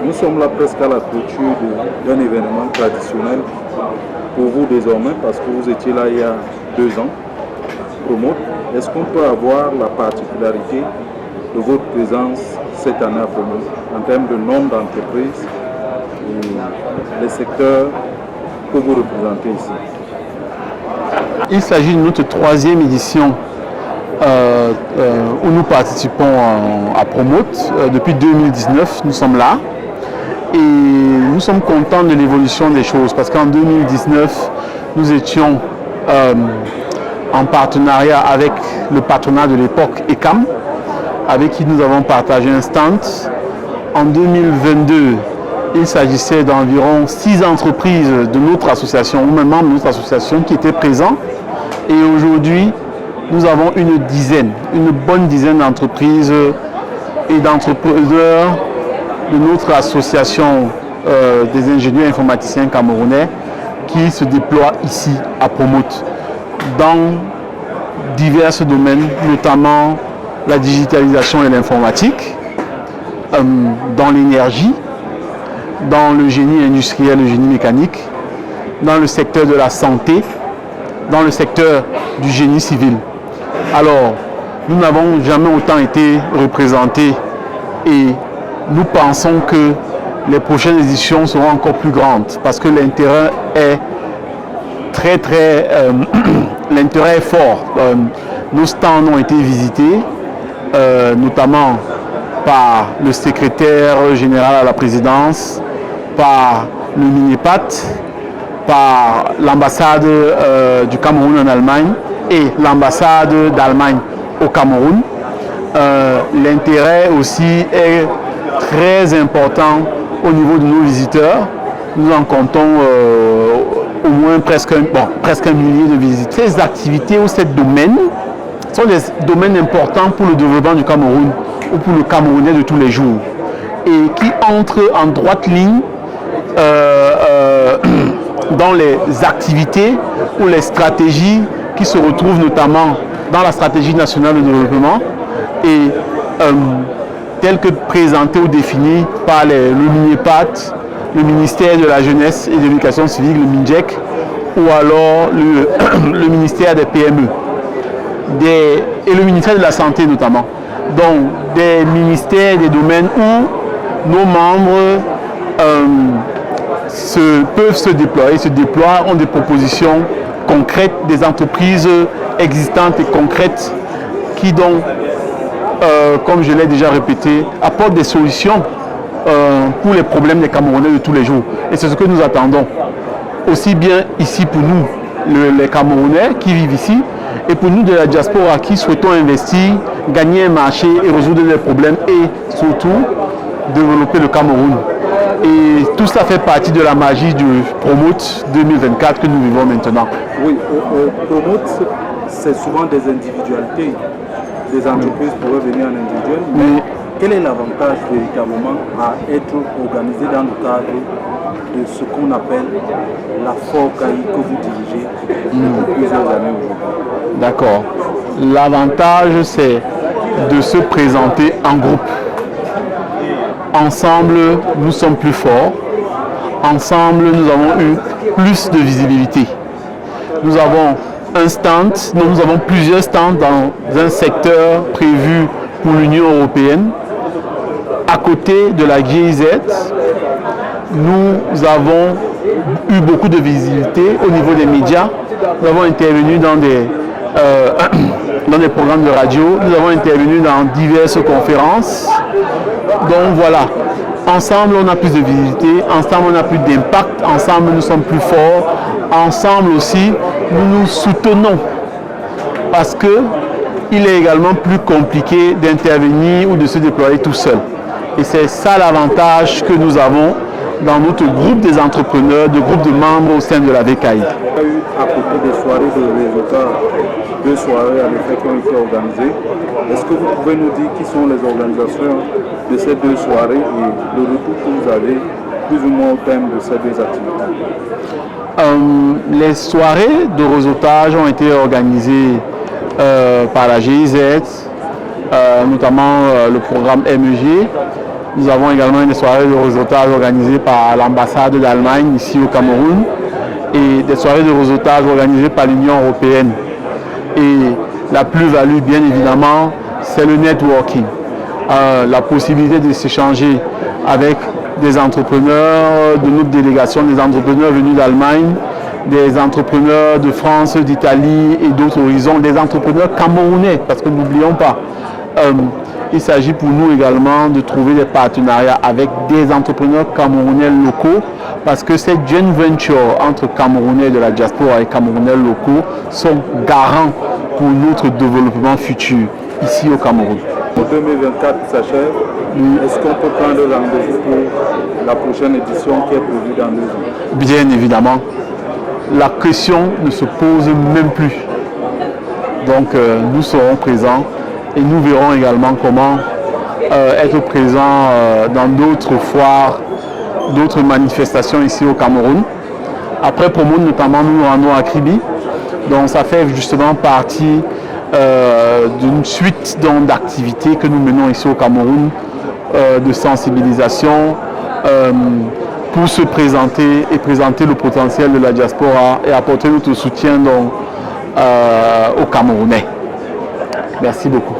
Nous sommes là presque à la clôture d'un événement traditionnel pour vous désormais, parce que vous étiez là il y a 2 ans. Promote, est-ce qu'on peut avoir la particularité de votre présence cette année à Promote en termes de nombre d'entreprises et les secteurs que vous représentez ici? Il s'agit de notre 3e édition où nous participons à Promote. Depuis 2019, nous sommes là et nous sommes contents de l'évolution des choses parce qu'en 2019, nous étions en partenariat avec le patronat de l'époque ECAM, avec qui nous avons partagé un stand. En 2022, il s'agissait d'environ 6 entreprises de notre association, ou même membres de notre association qui étaient présents. Et aujourd'hui, nous avons une bonne dizaine d'entreprises et d'entrepreneurs de notre association des ingénieurs informaticiens camerounais qui se déploient ici à Promote dans divers domaines, notamment la digitalisation et l'informatique, dans l'énergie, dans le génie industriel, le génie mécanique, dans le secteur de la santé, dans le secteur du génie civil. Alors, nous n'avons jamais autant été représentés et nous pensons que les prochaines éditions seront encore plus grandes parce que l'intérêt est l'intérêt est fort. Nos stands ont été visités, notamment par le secrétaire général à la présidence, par le MINEPAT, par l'ambassade du Cameroun en Allemagne et l'ambassade d'Allemagne au Cameroun. L'intérêt aussi est très important au niveau de nos visiteurs. Nous en comptons au moins presque un millier de visiteurs. Ces activités ou ces domaines sont des domaines importants pour le développement du Cameroun ou pour le Camerounais de tous les jours et qui entrent en droite ligne dans les activités ou les stratégies qui se retrouvent notamment dans la stratégie nationale de développement et telles que présentées ou définies par le MINEPAT, le ministère de la Jeunesse et de l'Éducation civique, le MINJEC, ou alors le ministère des PME et le ministère de la Santé notamment. Donc des ministères, des domaines où nos membres peuvent se déploient, ont des propositions concrètes, des entreprises existantes et concrètes qui donc, comme je l'ai déjà répété, apportent des solutions pour les problèmes des Camerounais de tous les jours. Et c'est ce que nous attendons, aussi bien ici pour nous, les Camerounais qui vivent ici, et pour nous de la diaspora qui souhaitons investir, gagner un marché et résoudre les problèmes et surtout développer le Cameroun. Et tout ça fait partie de la magie du Promote 2024 que nous vivons maintenant. Oui, Promote, c'est souvent des individualités. Des entreprises pourraient venir en individuel, mais quel est l'avantage véritablement à être organisé dans le cadre de ce qu'on appelle la FORCAI que vous dirigez depuis plusieurs années aujourd'hui? D'accord. L'avantage, c'est de se présenter en groupe. Ensemble, nous sommes plus forts. Ensemble, nous avons eu plus de visibilité. Nous avons un stand, nous avons plusieurs stands dans un secteur prévu pour l'Union européenne. À côté de la GIZ, nous avons eu beaucoup de visibilité au niveau des médias. Nous avons intervenu dans des programmes de radio, nous avons intervenu dans diverses conférences. Donc voilà, ensemble on a plus de visibilité, ensemble on a plus d'impact, ensemble nous sommes plus forts, ensemble aussi nous nous soutenons parce que il est également plus compliqué d'intervenir ou de se déployer tout seul. Et c'est ça l'avantage que nous avons dans notre groupe des entrepreneurs, de groupe de membres au sein de la VKI. Il y a eu à côté des soirées de résultats, 2 soirées en effet qui ont été organisées. Est-ce que vous pouvez nous dire qui sont les organisations de ces 2 soirées et le retour que vous avez plus ou moins au thème de ces 2 activités? Les soirées de réseautage ont été organisées par la GIZ, notamment le programme MEG, Nous avons également des soirées de réseautage organisées par l'ambassade d'Allemagne ici au Cameroun et des soirées de réseautage organisées par l'Union européenne. Et la plus-value, bien évidemment, c'est le networking. La possibilité de s'échanger avec des entrepreneurs de notre délégation, des entrepreneurs venus d'Allemagne, des entrepreneurs de France, d'Italie et d'autres horizons, des entrepreneurs camerounais, parce que n'oublions pas, il s'agit pour nous également de trouver des partenariats avec des entrepreneurs camerounais locaux, parce que ces joint ventures entre Camerounais de la diaspora et Camerounais locaux sont garants pour notre développement futur ici au Cameroun. 2024 s'achève. Est-ce qu'on peut prendre rendez-vous pour la prochaine édition qui est prévue dans 2 ans? Bien évidemment. La question ne se pose même plus. Donc nous serons présents et nous verrons également comment être présents dans d'autres foires, d'autres manifestations ici au Cameroun. Après Promote notamment, nous nous rendons à Kribi. Donc ça fait justement partie d'une suite d'activités que nous menons ici au Cameroun, de sensibilisation pour se présenter et présenter le potentiel de la diaspora et apporter notre soutien donc, aux Camerounais. Merci beaucoup.